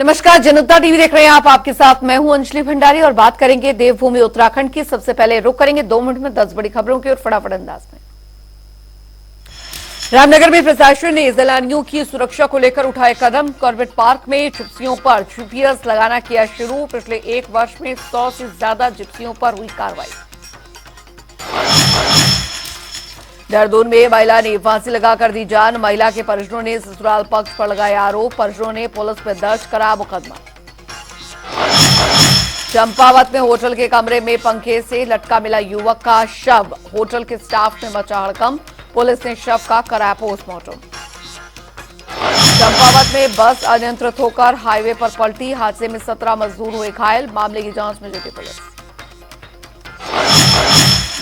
नमस्कार, जनता टीवी देख रहे हैं आप। आपके साथ मैं हूं अंजलि भंडारी और बात करेंगे देवभूमि उत्तराखंड की। सबसे पहले रुक करेंगे 2 मिनट में 10 बड़ी खबरों की और फटाफट अंदाज में। रामनगर में प्रशासन ने सैलानियों की सुरक्षा को लेकर उठाए कदम। कॉर्बेट पार्क में जिप्सियों पर जीपीएस लगाना किया शुरू। पिछले 1 वर्ष में 100 से ज्यादा जिप्सियों पर हुई कार्रवाई। देहरादून में महिला ने फांसी लगाकर दी जान। महिला के परिजनों ने ससुराल पक्ष पर लगाए आरोप। परिजनों ने पुलिस पर दर्ज करा मुकदमा। चंपावत में होटल के कमरे में पंखे से लटका मिला युवक का शव। होटल के स्टाफ में मचा हड़कंप। पुलिस ने शव का कराया पोस्टमार्टम। चंपावत में बस अनियंत्रित होकर हाईवे पर पलटी। हादसे में 17 मजदूर हुए घायल। मामले की जांच में जुटी पुलिस।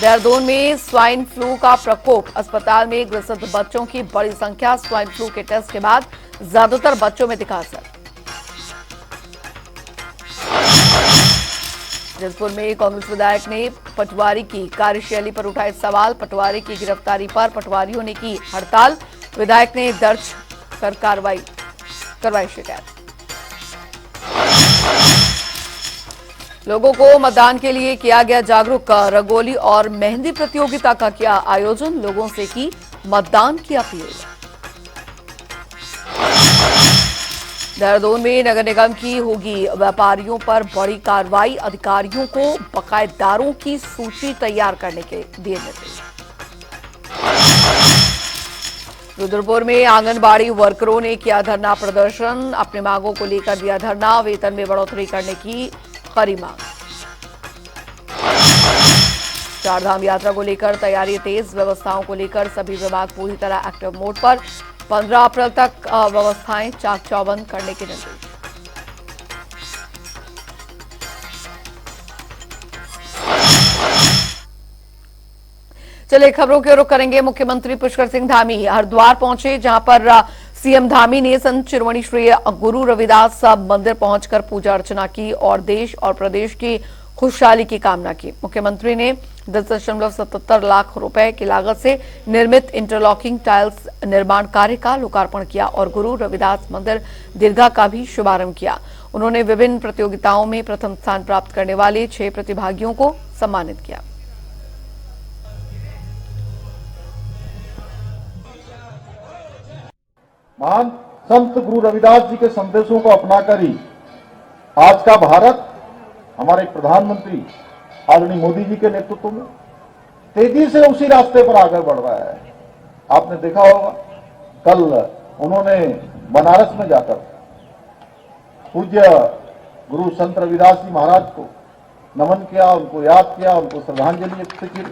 देहरादून में स्वाइन फ्लू का प्रकोप। अस्पताल में ग्रसित बच्चों की बड़ी संख्या। स्वाइन फ्लू के टेस्ट के बाद ज्यादातर बच्चों में दिखा असर। जसपुर में कांग्रेस विधायक ने पटवारी की कार्यशैली पर उठाए सवाल। पटवारी की गिरफ्तारी पर पटवारियों ने की हड़ताल। विधायक ने दर्ज कर करवाई शिकायत। लोगों को मतदान के लिए किया गया जागरूक। रंगोली और मेहंदी प्रतियोगिता का किया आयोजन। लोगों से की मतदान की अपील। देहरादून में नगर निगम की होगी व्यापारियों पर बड़ी कार्रवाई। अधिकारियों को बकायेदारों की सूची तैयार करने के दिए निर्देश। रुद्रपुर में आंगनबाड़ी वर्करों ने किया धरना प्रदर्शन। अपनी मांगों को लेकर दिया धरना। वेतन में बढ़ोतरी करने की कड़ी मांग। चारधाम यात्रा को लेकर तैयारी तेज। व्यवस्थाओं को लेकर सभी विभाग पूरी तरह एक्टिव मोड पर। 15 अप्रैल तक व्यवस्थाएं चाक चौबंद करने के निर्देश। चलिए खबरों की ओर रुख करेंगे। मुख्यमंत्री पुष्कर सिंह धामी हरिद्वार पहुंचे, जहां पर सीएम धामी ने संत शिरोमणि श्री गुरु रविदास मंदिर पहुंचकर पूजा अर्चना की और देश और प्रदेश की खुशहाली की कामना की। मुख्यमंत्री ने 10.77 लाख रुपए की लागत से निर्मित इंटरलॉकिंग टाइल्स निर्माण कार्य का लोकार्पण किया और गुरु रविदास मंदिर दीर्घा का भी शुभारंभ किया। उन्होंने विभिन्न प्रतियोगिताओं में प्रथम स्थान प्राप्त करने वाले 6 प्रतिभागियों को सम्मानित किया। महान संत गुरु रविदास जी के संदेशों को अपनाकर ही आज का भारत हमारे प्रधानमंत्री आदरणीय मोदी जी के नेतृत्व में तेजी से उसी रास्ते पर आगे बढ़ रहा है। आपने देखा होगा कल उन्होंने बनारस में जाकर पूज्य गुरु संत रविदास जी महाराज को नमन किया, उनको याद किया, उनको श्रद्धांजलि व्यक्त की।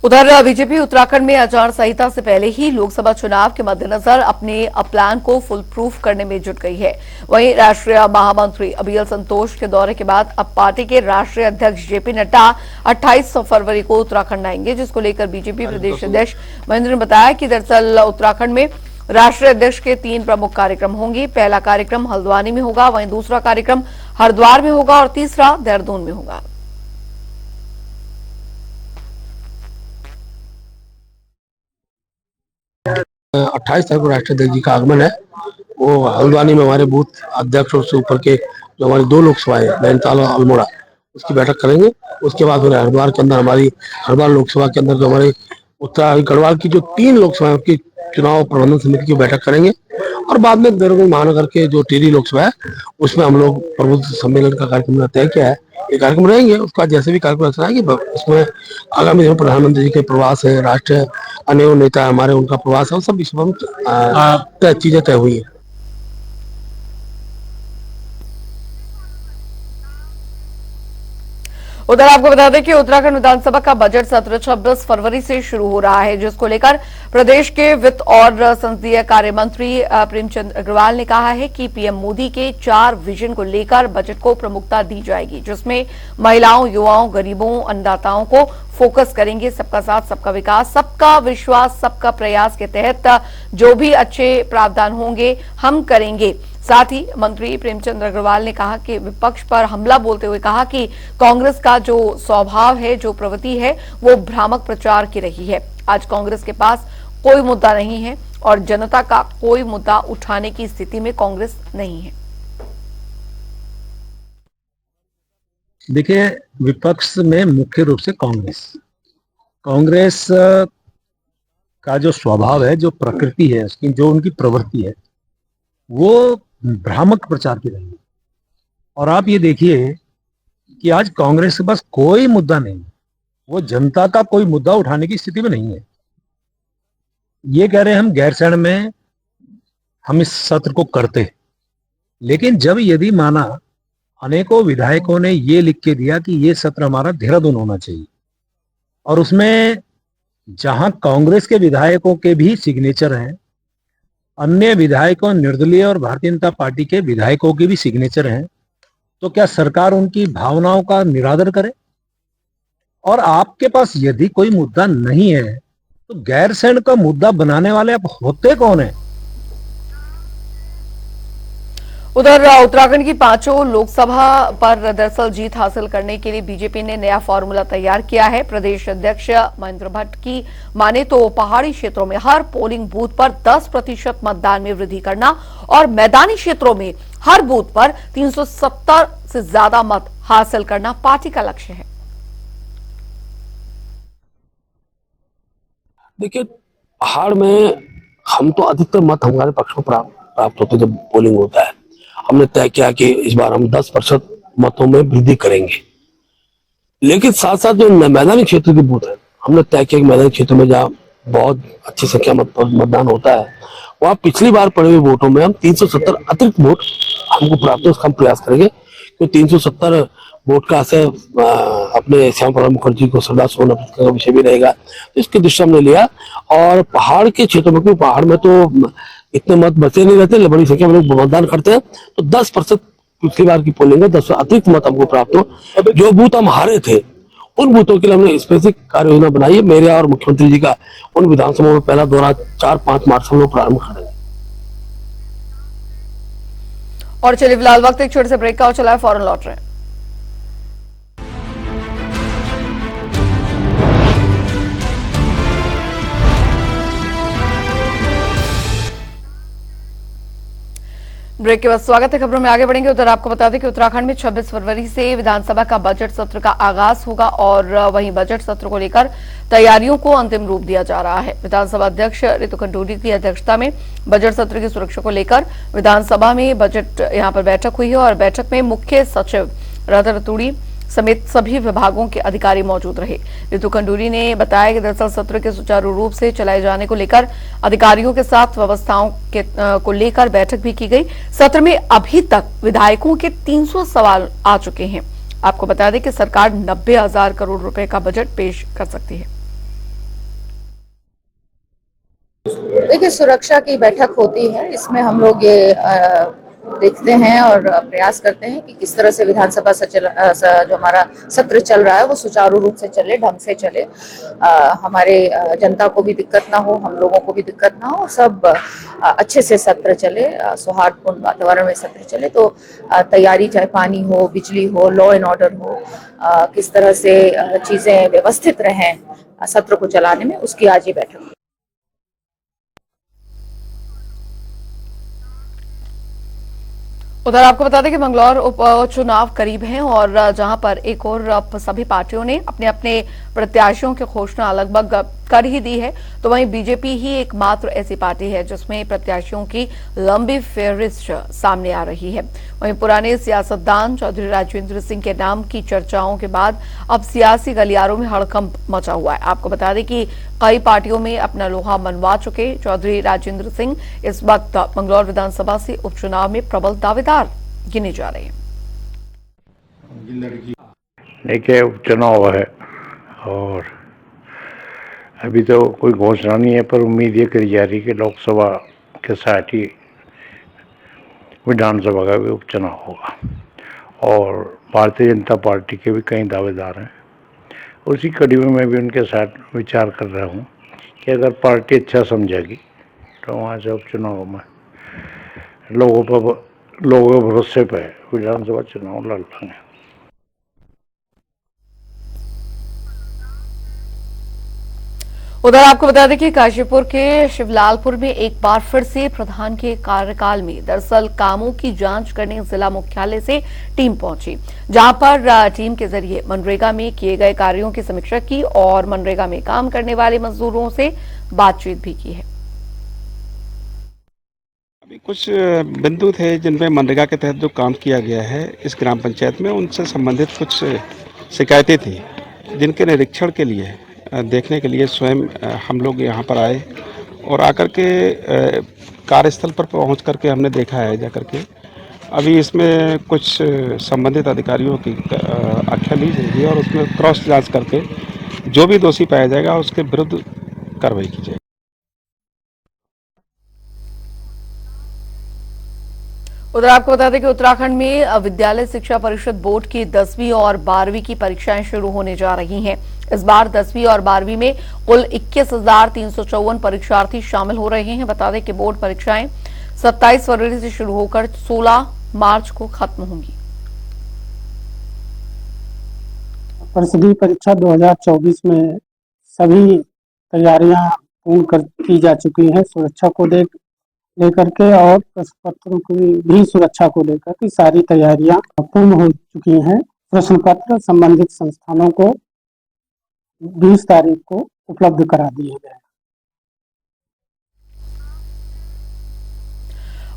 उधर बीजेपी उत्तराखंड में आचार संहिता से पहले ही लोकसभा चुनाव के मद्देनजर अपने प्लान को फुल प्रूफ करने में जुट गई है। वहीं राष्ट्रीय महामंत्री अभियल संतोष के दौरे के बाद अब पार्टी के राष्ट्रीय अध्यक्ष जेपी नड्डा 28 फरवरी को उत्तराखंड आएंगे, जिसको लेकर बीजेपी प्रदेश अध्यक्ष महेंद्र ने बताया कि दरअसल उत्तराखंड में राष्ट्रीय अध्यक्ष के 3 प्रमुख कार्यक्रम होंगे। पहला कार्यक्रम हल्द्वानी में होगा, वहीं दूसरा कार्यक्रम हरिद्वार में होगा और तीसरा देहरादून में होगा। 28 तारीख को राष्ट्रीय अध्यक्ष जी का आगमन है। वो हल्द्वानी में हमारे बूथ अध्यक्ष और से ऊपर के जो हमारी 2 लोकसभाएं नैनीताल और अल्मोड़ा उसकी बैठक करेंगे। उसके बाद हरिद्वार के अंदर हमारी हरिद्वार लोकसभा के अंदर जो हमारे उत्तराखंड गढ़वाल की जो 3 लोकसभाएं की चुनाव प्रबंधन समिति की बैठक करेंगे और बाद में देहरादून महानगर के जो टिहरी लोकसभा है उसमें हम लोग प्रबुद्ध सम्मेलन का कार्यक्रम तय किया है। ये कार्यक्रम रहेंगे, उसका जैसे भी कार्यक्रम रचना है उसमें आगामी दिनों प्रधानमंत्री जी के प्रवास है, राष्ट्रीय अन्य नेता हमारे उनका प्रवास है, सब इसमें चीजें तय हुई है। उधर आपको बता दें कि उत्तराखंड विधानसभा का बजट सत्र 26 फरवरी से शुरू हो रहा है, जिसको लेकर प्रदेश के वित्त और संसदीय कार्य मंत्री प्रेमचंद अग्रवाल ने कहा है कि पीएम मोदी के 4 विजन को लेकर बजट को प्रमुखता दी जाएगी, जिसमें महिलाओं, युवाओं, गरीबों, अन्नदाताओं को फोकस करेंगे। सबका साथ सबका विकास, सबका विश्वास, सबका प्रयास के तहत जो भी अच्छे प्रावधान होंगे हम करेंगे। साथ ही मंत्री प्रेमचंद अग्रवाल ने कहा कि विपक्ष पर हमला बोलते हुए कहा कि कांग्रेस का जो स्वभाव है, जो प्रवृत्ति है, वो भ्रामक प्रचार की रही है। आज कांग्रेस के पास कोई मुद्दा नहीं है और जनता का कोई मुद्दा उठाने की स्थिति में कांग्रेस नहीं है। देखिए, विपक्ष में मुख्य रूप से कांग्रेस का जो स्वभाव है, जो प्रकृति है उसकी, जो उनकी प्रवृत्ति है, वो भ्रामक प्रचार की रही है। और आप ये देखिए कि आज कांग्रेस के पास कोई मुद्दा नहीं है, वो जनता का कोई मुद्दा उठाने की स्थिति में नहीं है। ये कह रहे हैं हम गैरसैंण में हम इस सत्र को करते, लेकिन जब यदि माना अनेकों विधायकों ने ये लिख के दिया कि ये सत्र हमारा देहरादून होना चाहिए, और उसमें जहां कांग्रेस के विधायकों के भी सिग्नेचर हैं, अन्य विधायकों, निर्दलीय और भारतीय जनता पार्टी के विधायकों के भी सिग्नेचर हैं, तो क्या सरकार उनकी भावनाओं का निरादर करे? और आपके पास यदि कोई मुद्दा नहीं है तो गैरसैंण का मुद्दा बनाने वाले आप होते कौन है? उधर उत्तराखंड की पांचों लोकसभा पर दरअसल जीत हासिल करने के लिए बीजेपी ने नया फॉर्मूला तैयार किया है। प्रदेश अध्यक्ष महेंद्र भट्ट की माने तो पहाड़ी क्षेत्रों में हर पोलिंग बूथ पर 10% मतदान में वृद्धि करना और मैदानी क्षेत्रों में हर बूथ पर 370 से ज्यादा मत हासिल करना पार्टी का लक्ष्य है। देखिए, पहाड़ में हम तो अधिकतर मत हमारे पक्ष में प्राप्त होते जब पोलिंग होता है। हमने तय किया कि इस बार हम 10% मतों में वृद्धि करेंगे, लेकिन साथ साथ जो मैदानी क्षेत्र के बूथ है, हमने तय किया कि मैदानी क्षेत्र में जहाँ बहुत अच्छी संख्या मतदान होता है, वहाँ पिछली बार पड़े हुए वोटों में हम 370 अतिरिक्त वोट हमको प्राप्त हो, उसका हम प्रयास करेंगे। तो 370 वोट का असर अपने श्यामा प्रसाद मुखर्जी को श्रद्धा का विषय भी रहेगा, तो इसके दृष्टि हमने लिया। और पहाड़ के क्षेत्रों में, क्योंकि पहाड़ में तो इतने मत बचे नहीं रहते, बड़ी संख्या में लोग मतदान करते हैं, तो 10% पिछली बार की पोलिंग में 10 अतिरिक्त मत हमको प्राप्त हो। जो बूथ हम हारे थे उन बूथों के लिए हमने स्पेसिफिक कार्य योजना बनाई है। मेरे और मुख्यमंत्री जी का उन विधानसभा में पहला दौरा 4-5 मार्च से हम लोग प्रारंभ करेंगे। और चलिए फिलहाल वक्त एक छोटे से ब्रेक का, और चला है, फौरन लौट रहे हैं। ब्रेक के बाद स्वागत है। खबरों में आगे बढ़ेंगे। उधर आपको बता दें कि उत्तराखंड में 26 फरवरी से विधानसभा का बजट सत्र का आगाज होगा और वहीं बजट सत्र को लेकर तैयारियों को अंतिम रूप दिया जा रहा है। विधानसभा अध्यक्ष रितु खंडूरी की अध्यक्षता में बजट सत्र की सुरक्षा को लेकर विधानसभा में बजट यहां पर बैठक हुई है और बैठक में मुख्य सचिव राधा रतूड़ी समेत सभी विभागों के अधिकारी मौजूद रहे। रितु खंडूरी ने बताया कि दरअसल सत्र के सुचारू रूप से चलाए जाने को लेकर अधिकारियों के साथ व्यवस्थाओं को लेकर बैठक भी की गई। सत्र में अभी तक विधायकों के 300 सवाल आ चुके हैं। आपको बता दें कि सरकार 90,000 करोड़ रुपए का बजट पेश कर सकती है। देखिए, सुरक्षा की बैठक होती है, इसमें हम लोग ये देखते हैं और प्रयास करते हैं कि किस तरह से विधानसभा जो हमारा सत्र चल रहा है वो सुचारू रूप से चले, ढंग से चले, हमारे जनता को भी दिक्कत ना हो, हम लोगों को भी दिक्कत ना हो, सब अच्छे से सत्र चले, सौहार्दपूर्ण वातावरण में सत्र चले। तो तैयारी, चाहे पानी हो, बिजली हो, लॉ एंड ऑर्डर हो, किस तरह से चीजें व्यवस्थित रहें सत्र को चलाने में, उसकी आज ये बैठक। उधर आपको बता दें कि मंगलौर उपचुनाव करीब हैं और जहां पर एक और सभी पार्टियों ने अपने अपने प्रत्याशियों की घोषणा लगभग कर ही दी है, तो वहीं बीजेपी ही एकमात्र ऐसी पार्टी है जिसमें प्रत्याशियों की लंबी फेहरिस्त सामने आ रही है। वहीं पुराने सियासतदान चौधरी राजेंद्र सिंह के नाम की चर्चाओं के बाद अब सियासी गलियारों में हड़कंप मचा हुआ है। आपको बता दें कि कई पार्टियों में अपना लोहा मनवा चुके चौधरी राजेंद्र सिंह इस वक्त मंगलौर विधानसभा से उपचुनाव में प्रबल दावेदार गिने जा रहे हैं। देखिए, उपचुनाव है और अभी तो कोई घोषणा नहीं है, पर उम्मीद ये करी जा रही है कि लोकसभा के साथ ही विधानसभा का भी उपचुनाव होगा और भारतीय जनता पार्टी के भी कई दावेदार हैं उसी कड़ी में मैं भी उनके साथ विचार कर रहा हूँ कि अगर पार्टी अच्छा समझेगी तो वहाँ से उपचुनाव में लोगों के भरोसे पे विधानसभा चुनाव लड़ पाएंगे। उधर आपको बता दें कि काशीपुर के शिवलालपुर में एक बार फिर से प्रधान के कार्यकाल में दरअसल कामों की जांच करने जिला मुख्यालय से टीम पहुंची, जहां पर टीम के जरिए मनरेगा में किए गए कार्यों की समीक्षा की और मनरेगा में काम करने वाले मजदूरों से बातचीत भी की है। अभी कुछ बिंदु थे जिनपे मनरेगा के तहत जो काम किया गया है इस ग्राम पंचायत में, उनसे संबंधित कुछ शिकायतें थी, जिनके निरीक्षण के लिए देखने के लिए स्वयं हम लोग यहाँ पर आए और आकर के कार्यस्थल पर पहुँच करके हमने देखा है जाकर के। अभी इसमें कुछ संबंधित अधिकारियों की आख्या ली जाएगी और उसमें क्रॉस जांच करके जो भी दोषी पाया जाएगा उसके विरुद्ध कार्रवाई की जाएगी। उधर आपको बता दें कि उत्तराखंड में विद्यालय शिक्षा परिषद बोर्ड की 10वीं और 12वीं की परीक्षाएं शुरू होने जा रही हैं। इस बार 10वीं और 12वीं में कुल 21,354 परीक्षार्थी शामिल हो रहे हैं। बता दें कि बोर्ड परीक्षाएं 27 फरवरी से शुरू होकर 16 मार्च को खत्म होंगी। परिषदीय परीक्षा 2024 में सभी तैयारियां पूर्ण की जा चुकी हैं। सुरक्षा को लेकर के और प्रश्न पत्रों की भी सुरक्षा को लेकर के सारी तैयारियां पूर्ण हो चुकी हैं। प्रश्न पत्र संबंधित संस्थानों को 20 तारीख को उपलब्ध करा दिए गए।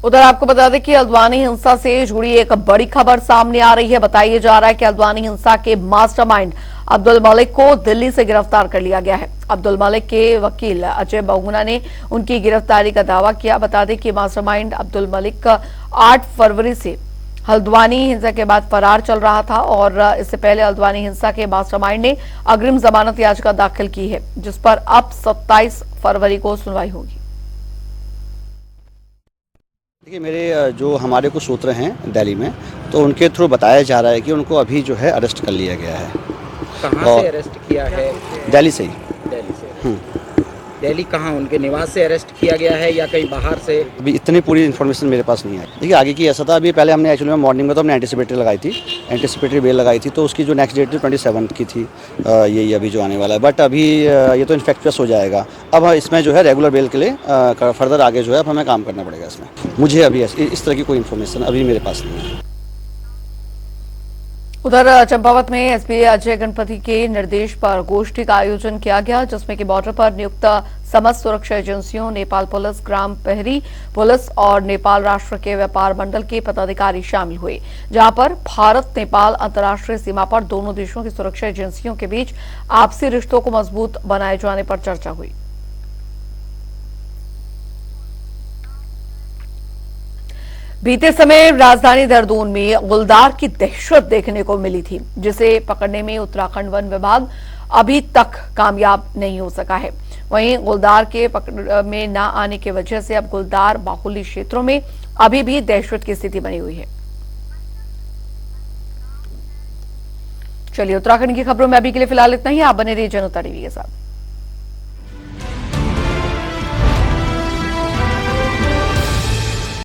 उधर आपको बता दें कि हल्द्वानी हिंसा से जुड़ी एक बड़ी खबर सामने आ रही है। बताया जा रहा है कि हल्द्वानी हिंसा के मास्टरमाइंड अब्दुल मलिक को दिल्ली से गिरफ्तार कर लिया गया है। अब्दुल मलिक के वकील अजय बहुगुणा ने उनकी गिरफ्तारी का दावा किया। बता दें कि मास्टरमाइंड अब्दुल मलिक 8 फरवरी से हल्द्वानी हिंसा के बाद फरार चल रहा था और इससे पहले हल्द्वानी हिंसा के मास्टरमाइंड ने अग्रिम जमानत याचिका दाखिल की है, जिस पर अब 27 फरवरी को सुनवाई होगी। देखिए, मेरे जो हमारे कुछ सूत्र हैं दिल्ली में, तो उनके थ्रू बताया जा रहा है कि उनको अभी जो है अरेस्ट कर लिया गया है। कहाँ से अरेस्ट किया है? दिल्ली से ही। दिल्ली से। दिल्ली कहाँ, उनके निवास से अरेस्ट किया गया है या कहीं बाहर से? अभी इतनी पूरी इन्फॉर्मेशन मेरे पास नहीं है। देखिए, आगे की ऐसा था, अभी पहले हमने एक्चुअली में मॉर्निंग में तो हमने एंटीसिपेटरी लगाई थी, एंटीसिपेटरी बेल लगाई थी, तो उसकी जो नेक्स्ट डेट थी 27 की थी, यही अभी जो आने वाला है। बट अभी ये तो इन्फेक्चुअस हो जाएगा। अब इसमें जो है रेगुलर बेल के लिए फर्दर आगे जो है अब हमें काम करना पड़ेगा इसमें। मुझे अभी इस तरह की कोई इन्फॉर्मेशन अभी मेरे पास नहीं है। उधर चंपावत में एसपी अजय गणपति के निर्देश पर गोष्ठी का आयोजन किया गया, जिसमें कि बॉर्डर पर नियुक्त समस्त सुरक्षा एजेंसियों, नेपाल पुलिस, ग्राम प्रहरी पुलिस और नेपाल राष्ट्र के व्यापार मंडल के पदाधिकारी शामिल हुए, जहां पर भारत नेपाल अंतर्राष्ट्रीय सीमा पर दोनों देशों की सुरक्षा एजेंसियों के बीच आपसी रिश्तों को मजबूत बनाए जाने पर चर्चा हुई। बीते समय राजधानी देहरादून में गुलदार की दहशत देखने को मिली थी, जिसे पकड़ने में उत्तराखंड वन विभाग अभी तक कामयाब नहीं हो सका है। वहीं गुलदार के पकड़ में न आने की वजह से अब गुलदार बाहुल्य क्षेत्रों में अभी भी दहशत की स्थिति बनी हुई है। चलिए, उत्तराखंड की खबरों में अभी के लिए फिलहाल इतना ही। आप बने रहिए जनता टीवी के साथ।